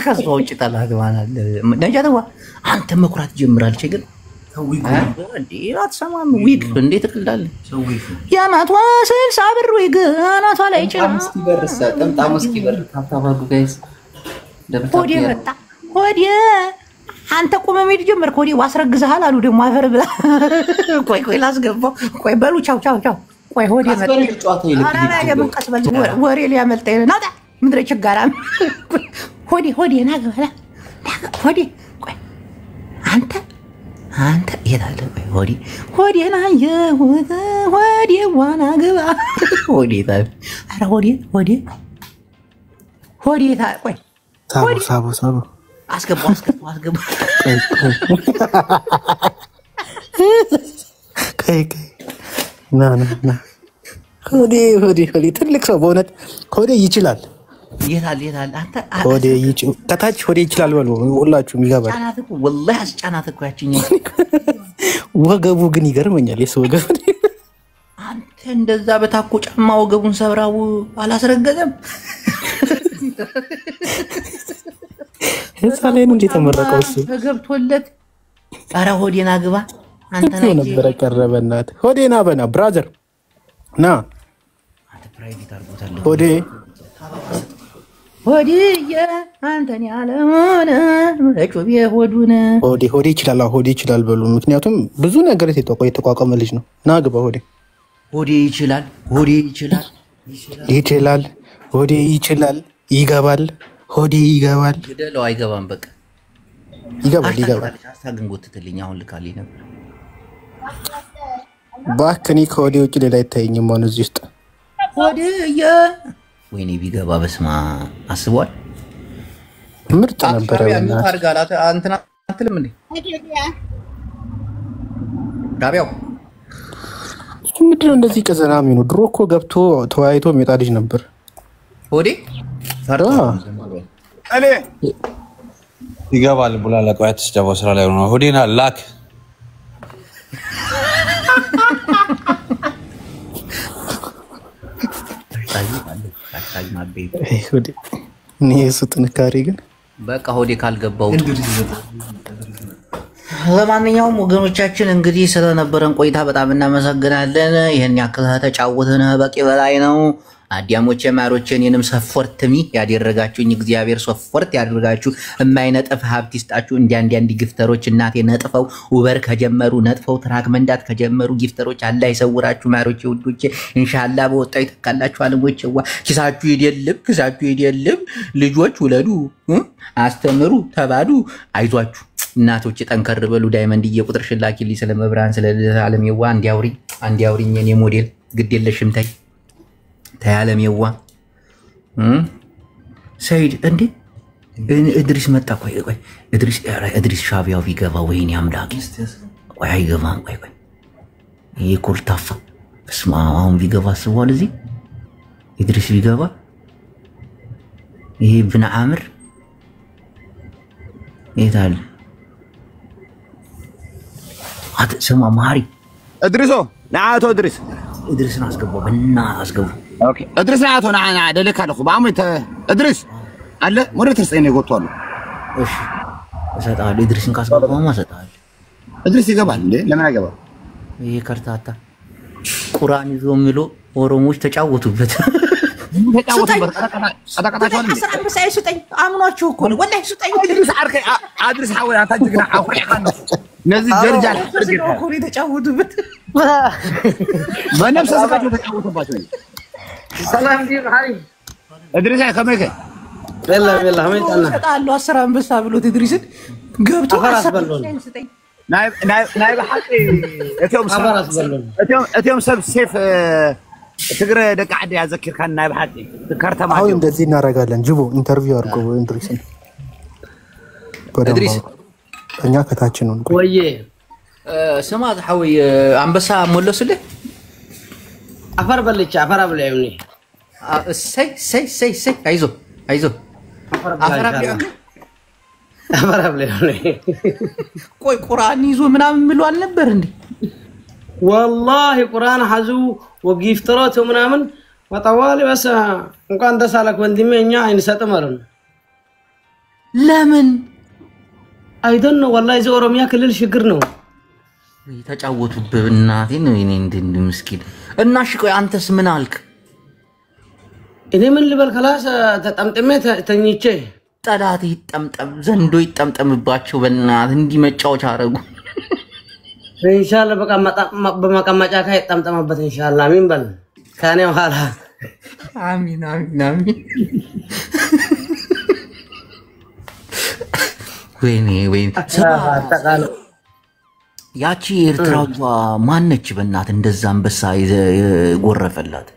ከሷ ውጭ ጠላት ማለት ነጃትዋ አንተ መኩራት ጀምራለች ግን አትሰማም ዊግ እንዴት ትክልዳለህ ያማቷ 60 ብር ዊግ አናቷ ላይ ይችላል ጥምጣሙ እስኪበር ታታባጉ ጋይስ ሆዴ መጣ ሆዴ አንተ ቆመ ሜድ ጀመርክ ሆዴ ዋስረግዘሃል አሉ ደግሞ አፈር ብላ ቆይ ላስገባው ቆይ በሉ ቻው ቆይ ሆዴ መጣ አራራ የምንቀስ በል ወሬ ሊያመልጠኝ ነው ናውጣ ምድረ ችጋራም ሆዴ ናገላ ሆዴ ቆይ አንተ የታለ ሆዴና የሁት ሆዴ ዋና ገባ ሆዴ ታል አረ ሆዴ ታ ቆይ ሳቡ አስገባው ከይ ና ሆዴ ትልቅ ሰው በእውነት ሆዴ ይችላል የታል አንተ ሆዴ ከታች ሆዴ ይችላል በሉ ሁላችሁም ይገባል ጫናት እኮ ወላሂ አስጫናት እኮ ያቺኛ ወገቡ ግን ይገርመኛል የሱ ወገቡ አንተ እንደዛ በታኮ ጫማ ወገቡን ሰብራው አላስረገዘም ህፃን ላይ ነው እንዴ ተመረቀው እሱ ተገብቶለት ኧረ ሆዴና ግባ አንተ ነበር ቀረበናት ሆዴና በና ብራዘር ና አንተ ፕራይቬት አርጎታል ሆዴ አንተን ያለሆነ እጮቤ ሆዴ ይችላል በሉ ምክንያቱም ብዙ ነገር የተቋቋመ ልጅ ነው ና ግባ ሆዴ ይችላል ሆዴ ይችላል ይገባል ግደለው አይገባም በቃ ይገባል አስታግን ጎትትልኝ አሁን ልካልኝ ነበር ባክኒ ከሆዴ ውጭ ሌላ አይታየኝም አሁን እዚህ ውስጥ ሆዴ ወይኔ ቢገባ በስማ አስቧል ምርጥ ነበር ያለው አርጋላት አንተና አትልም እንዴ ጋቢያው ምንድነው እንደዚህ ቀዘናሚ ነው ድሮ እኮ ገብቶ ተወያይቶ የሚወጣ ልጅ ነበር ሆዴ እኔ ይገባል ብላ ለቆያት ስጨባው ስራ ላይ ነው ሆዴና ላክ እሱ ጥንካሬ ግን በቃ ሆዴ ካልገባው ለማንኛውም ወገኖቻችን እንግዲህ ስለነበረን ቆይታ በጣም እናመሰግናለን። ይሄን ያክል ተጫወትን በቂ በላይ ነው። አዲያሞቼ ማሮቼ እኔንም ሰፎርትሚ ያደረጋችሁኝ እግዚአብሔር ሰፎርት ያደረጋችሁ የማይነጥፍ ሀብት ይስጣችሁ። እንዲ ግፍተሮች እናቴ ነጥፈው ውበር ከጀመሩ ነጥፈው ትራክ መንዳት ከጀመሩ ግፍተሮች አላህ ይሰውራችሁ ማሮቼ ውዶቼ። ኢንሻአላህ በወጣ ይተካላችሁ አለሞቼዋ። ኪሳችሁ ይደልብ ልጆች ውለዱ አስተምሩ ተባዱ አይዟችሁ እናቶች ጠንከር በሉ። ዳይመንድ እየቁጥር ሽላኪልኝ ስለመብራን ስለ ዓለም የዋ አንዲያውሪኝ የኔ ሞዴል ግድ የለሽም ታይ ዓለም የዋ ሰይድ እንዴ እድሪስ መጣ። ቆይ እድሪስ ሻቢያው ቢገባ ወይኔ አምላክ ቆይ አይገባም። ቆይ ይሄ ኮልታፋ እስማ አሁን ቢገባ አስቧል። እዚህ እድሪስ ቢገባ ይሄ ብን አምር ይታል ስማ ማሪ እድሪሶ ናአቶ እድሪስን አስገባው በእና አስገባው። ኦኬ እድሪስ ናአቶ ናና ደልካ ለኹ ባሙት እድሪስ አለ ወደ ተስጠኝ ይጎቷሉ። እሺ እሰጣለሁ። እድሪስን ካስገባውማ እሰጣለሁ። እድሪስ ይገባል እንዴ? ለምን አይገባም? ይሄ ከርታታ ቁርአን ይዞ ምሎ ኦሮሞዎች ተጫወቱበት። ስጠኝ አምኗችሁ እኮ ነው ወላሂ ስጠኝ። አድርስ ሐወል አታጅግና አፍሪካን ነዚህ ጀርጃል እኮ ነው የተጫወቱበት። በነፍስ ስቃቸው ተጫወቱባቸው። ሰላም ዲ ባህሪ እድሪስ ከመከ የላ ሀመጣና ሰጣሉ 10 አንበሳ ብሎት እድሪስን ገብቶ አፈራስ በሎን ናይ በሐቂ እቲዮም ሰብ ሴፍ ትግረ ደቃ ዓዲ ያዘክርካ ናይ በሐቂ ከርተማ አሁን እንደዚህ እናደርጋለን። ጅቦ ኢንተርቪው አድርጎ እድሪስን እድሪስ እኛ ከታች ነው ወዬ ስማ ሐዊ አንበሳ ሞለሱልህ አፈር በልቻ አፈር አብላዩኒ ሰይ አይዞ አፈር አብላዩኒ ቆይ ቁርአን ይዞ ምናምን ምሉ አልነበር እንዴ? والله قرآن حزو وقيفترات ومنامن وطوالي بس እንኳን ተሳለክ ወንድሜ እኛ አይንሰጥመርን ለምን አይደን ነው والله እዚህ ኦሮሚያ ክልል ችግር ነው ተጫወቱብህ እናቴን እኔ እንደ ምስኪን እና እሺ ቆይ አንተስ ምን አልክ? እኔ ምን ልበል ከላስ ተጠምጥሜ ተኝቼ ጠላት ይጠምጠም ዘንዶ ይጠምጠምባቸው በእናት እንዲመጫወቻ አረጉ። ኢንሻአላህ በቃ በመቀመጫ ካይ ጠምጠመበት ኢንሻአላህ አሚን በል ካኔ ኋላ አሚን ወይኔ ያቺ ኤርትራዋ ማነች በእናት እንደዛ አንበሳ ጎረፈላት?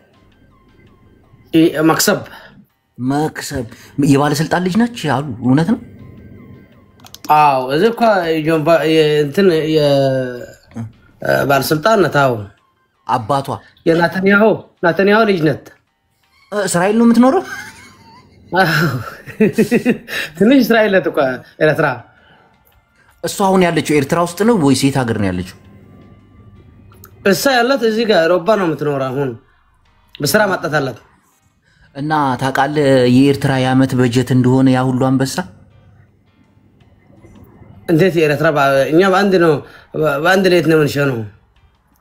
መክሰብ የባለስልጣን ልጅ ነች አሉ። እውነት ነው? አዎ እዚህ እኮ እንትን የባለስልጣን ነታው አባቷ የናታንያሁ ልጅ ነት። እስራኤል ነው የምትኖረው? ትንሽ እስራኤል ነት እኮ ኤርትራ። እሷ አሁን ያለችው ኤርትራ ውስጥ ነው ወይስ የት ሀገር ነው ያለችው? እሷ ያላት እዚህ ጋር አውሮፓ ነው የምትኖረው። አሁን በስራ ማጣታላት እና ታውቃለህ የኤርትራ የዓመት በጀት እንደሆነ ያ ሁሉ አንበሳ እንዴት የኤርትራ እኛ በአንድ ሌሊት ነው የምንሸነው።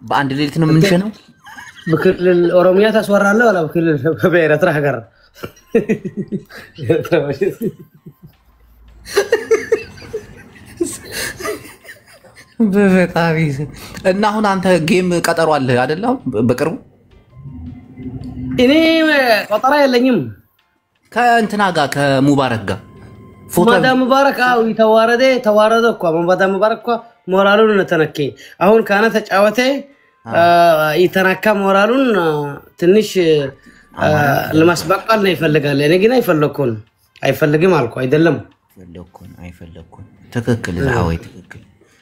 በአንድ ሌሊት ነው የምንሸነው? በክልል ኦሮሚያ ታስወራለህ ወላ በክልል በኤርትራ ሀገር በፈጣሪ እና አሁን አንተ ጌም ቀጠሮ አለ አይደል? በቅርቡ እኔ ቀጠሮ የለኝም ከእንትና ጋር ከሙባረክ ጋር ማዳ ሙባረክ ተዋረደ እኮ ማዳ ሙባረክ እኮ ሞራሉን ተነከ። አሁን ካና ተጫወተ ይተናካ ሞራሉን ትንሽ ለማስበቀል ነው ይፈልጋል። እኔ ግን አይፈልግም አልኩ አይደለም አይፈልኩም። ትክክል ዛውይ ትክክል።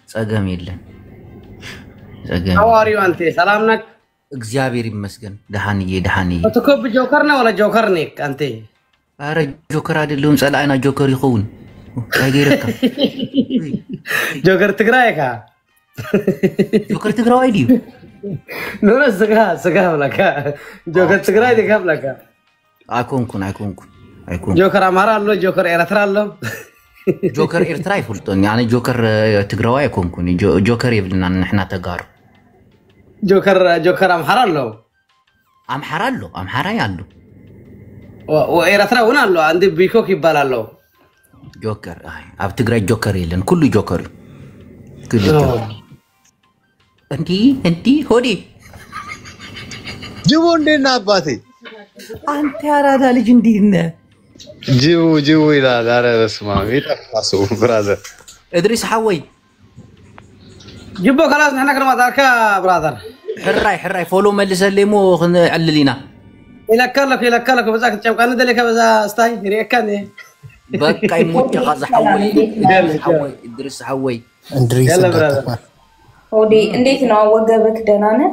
ጸገም የለም ጸገም። አዋሪው አንተ ሰላም ነህ? እግዚአብሔር ይመስገን። ደሃንዬ ተኮብ ጆከር ነው ወላ ጆከር ነህ አንተ? አረ ጆከር አይደለም ጸላይና ጆከር ይኹን አይገርካ ጆከር ትግራይካ ጆከር ትግራይ ዲዩ ነው ስጋ ብለካ ጆከር ትግራይ ደካብለካ አይኮንኩን ጆከር አማራ አለ ጆከር ኤርትራ አለ ጆከር ኤርትራ ይፈልጦኝ ያኔ ጆከር ትግራይ አይኮንኩን ጆከር ይብልና ንሕና ተጋሩ ጆከር አማራ አለ አምሐራ አለው አምሐራ ያለው ወኤርትራ ሆነ አለው አንድ ቢኮክ ይባላል ጆከር አይ አብ ትግራይ ጆከር የለን ኩሉ ጆከር ኩሉ እንዲ ሆዲ ጅቦ እንደና አባቴ አንተ ያራዳ ልጅ እንዲነ ጅቦ ይላል አረ በስማ ይጣፋሱ ብራዘር ادريس حوي جيبو خلاص نحن كنا مداركا برادر حراي فولو ملسلمو عللينا يلكلك بزاك تشوقان دلك بزا استاي ريكاني بقى يموت غزا حوي ادريس حوي يلا برادر ودي እንዴት ነው ወገበክ ደህና ነህ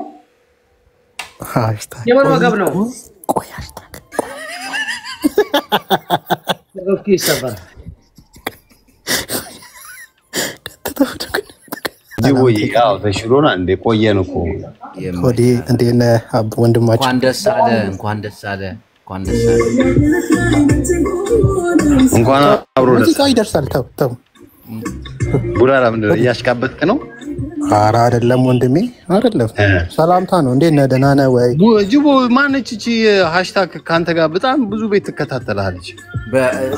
ሃሽታግ የምን ወገብ ነው ቆይ ሃሽታግ ለጎኪ ሰፈር ጅቦ ያው ተሽሎና እንደ ቆየን እኮ ሆዲ እንደነ አብ ወንድማችን እንኳን ደስ አለ እንኳን አብሮ ደስ ይደርሳል ተው ቡራራ ምንድነው እያሽካበትክ ነው ኧረ አይደለም ወንድሜ አይደለም ሰላምታ ነው እንዴት ነህ ደህና ነህ ወይ ጅቦ ማነች እቺ ሃሽታግ ካንተ ጋር በጣም ብዙ ቤት ትከታተላለች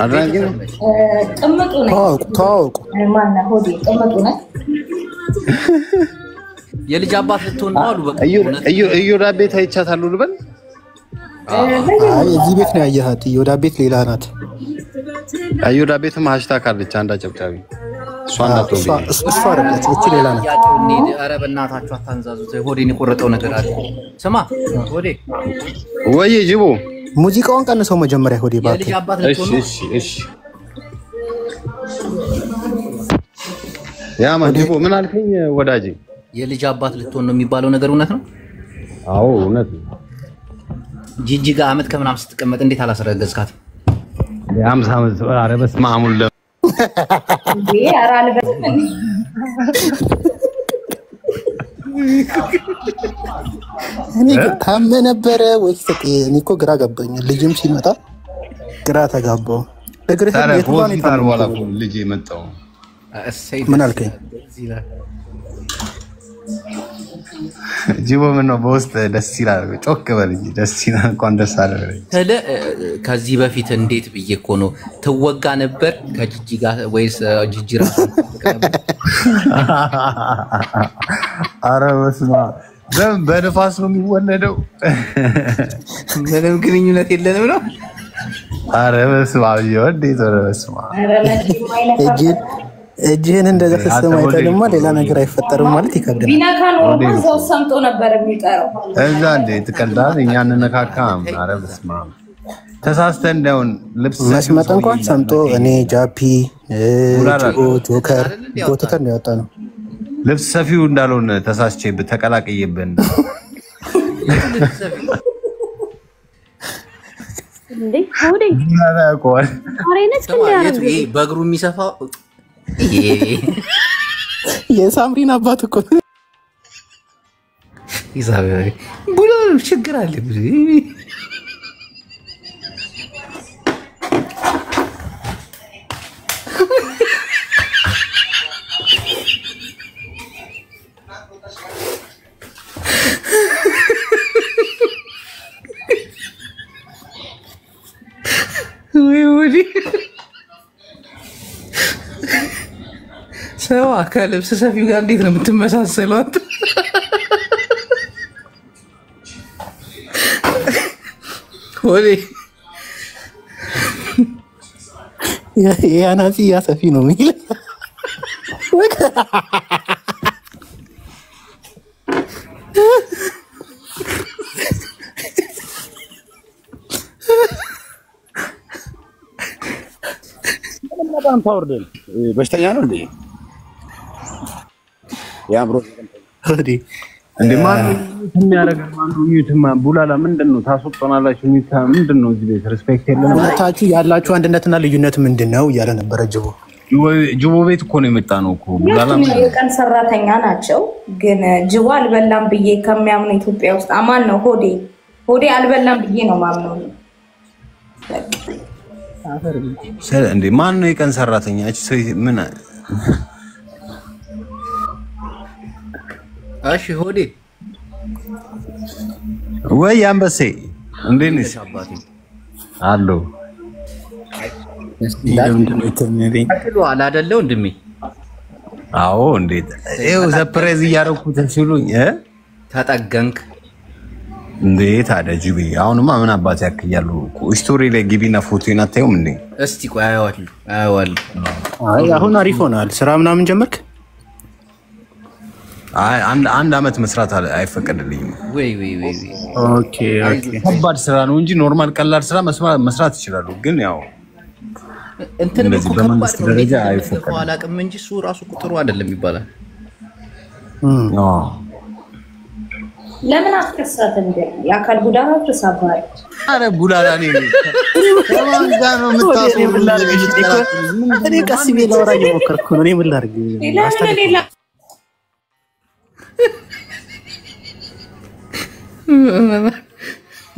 አድራጊ ነው ጥምጡ ነኝ ታውቁ ማን ሆዲ ጥምጡ ነኝ የልጅ አባት ልትሆን ነው አሉ በቃ እዩ ዳቤት አይቻታለሁ ልበል አይ እዚህ ቤት ነው ያየሃት እዩ ዳቤት ሌላ ናት እዩ ዳቤትም ሃሽታግ አለች አንዳ ጨብጫቢ እሷ አይደለች እቺ ሌላ ናት ኧረ በእናታችሁ አታንዛዙት ሆዴን የቆረጠው ነገር አለ ስማ ሆዴ ወይ ጅቦ ሙዚቃውን ቀንሰው መጀመሪያ ሆዴ ባክ የልጅ አባት ልትሆን ነው እሺ ያማ ጅቦ ምን አልከኝ ወዳጄ የልጅ አባት ልትሆን ነው የሚባለው ነገር እውነት ነው አዎ እውነት ነው ጂጂጋ አመት ከምናም ስትቀመጥ እንዴት አላስረገዝካት የ50 አመት ኧረ በስመ አብ ወልደ ያራል በስመ እኔ ታመ ነበረ ወይስ እኔ እኮ ግራ ገባኝ ልጅም ሲመጣ ግራ ተጋባው እግርህ የትባን ይታርዋላ ልጅ የመጣው ምን አልከኝ ጅቦ ምን ነው በውስጥ ደስ ይላል ጮክ በል እንጂ ደስ ይላል እንኳን ደስ አለ ከዚህ በፊት እንዴት ብዬ እኮ ነው ትወጋ ነበር ከጂጂ ጋር ወይስ ጂጂ ራሱ አረ በስማ በነፋስ ነው የሚወለደው ምንም ግንኙነት የለንም ነው አረ በስማ እንዴት ነው በስማ እጅህን እንደዛ ተሰማ አይተልማ ሌላ ነገር አይፈጠርም ማለት ይከብዳል ቢናካን ወርዶ ሰው ሰምጦ ነበር የሚቀረው እዛ እንዴ ትቀልዳል እኛ እንነካካም አረ በስማ ተሳስተን እንደውን ልብስ መስመጥ እንኳን ሰምጦ እኔ ጃፒ ጆከር ጎተተር ነው ያወጣነው ልብስ ሰፊው እንዳልሆነ ተሳስቼ ተቀላቀየብን እንዴ ሆዴ ያቆል አሬነስ እንዴ በእግሩ የሚሰፋው የሳምሪን አባት እኮ ይዛበ ብሎ ችግር አለ ወይ ሰው ከልብስ ሰፊው ጋር እንዴት ነው የምትመሳሰለው አንተ ሆዴ ያናሲ ያሰፊ ነው ሚል በጣም ታወርደን በሽተኛ ነው እንዴ ያምሮ እንዴ ማን የሚያረጋው ማን ዩቲዩብ ቡላላ ምንድነው ታስወጣናላችሁ ምንድነው እዚህ ቤት ሪስፔክት የለም ታችሁ ያላችሁ አንድነትና ልዩነት ምንድነው እያለ ነበር ጅቦ ቤት እኮ ነው የመጣ ነው እኮ ቡላላ የቀን ሰራተኛ ናቸው ግን ጅቦ አልበላም ብዬ ከሚያምኑ ኢትዮጵያ ውስጥ አማን ነው ሆዴ አልበላም ብዬ ነው ማምነው እንዴ ማን ነው የቀን ሰራተኛ እቺ ምን እሺ ሆዴ ወይ አንበሴ እንዴት ነሽ? አሎ ተክሏል አይደለ ወንድሜ? አዎ እንዴት ይኸው ሰርፕራይዝ እያደረኩ ተሽሎኝ ተጠገንክ እንዴት አደጅቢ አሁንማ ምን አባት ያክያሉ ስቶሪ ላይ ግቢና ፎቶን አታዩም እንዴ? እስቲ ቆይ አየዋለሁ። አይ አሁን አሪፍ ሆናል። ስራ ምናምን ጀመርክ? አይ አንድ አመት መስራት አይፈቀድልኝም። ወይ ኦኬ ከባድ ስራ ነው እንጂ ኖርማል ቀላል ስራ መስራት ይችላሉ። ግን ያው እንትን በመንግስት ደረጃ አይፈቀድም። አላውቅም እንጂ እሱ ራሱ ቁጥሩ አይደለም ይባላል። ለምን አስከሳት እንደ የአካል ጉዳት ተሳባል? አረ ቡላላ ነኝ ከማን ጋር ነው የምታስወሩ? እኔ ቀስ ብዬ ላወራ እየሞከርኩ ነው። እኔ ምን ላድርግ?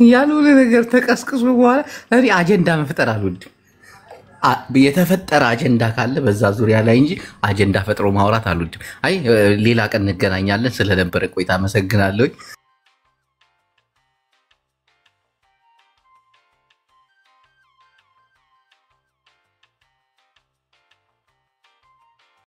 ያልሆነ ነገር ተቀስቅሶ በኋላ እኔ አጀንዳ መፍጠር አልወድም። የተፈጠረ አጀንዳ ካለ በዛ ዙሪያ ላይ እንጂ አጀንዳ ፈጥሮ ማውራት አልወድም። አይ ሌላ ቀን እንገናኛለን። ስለነበረ ቆይታ አመሰግናለሁ።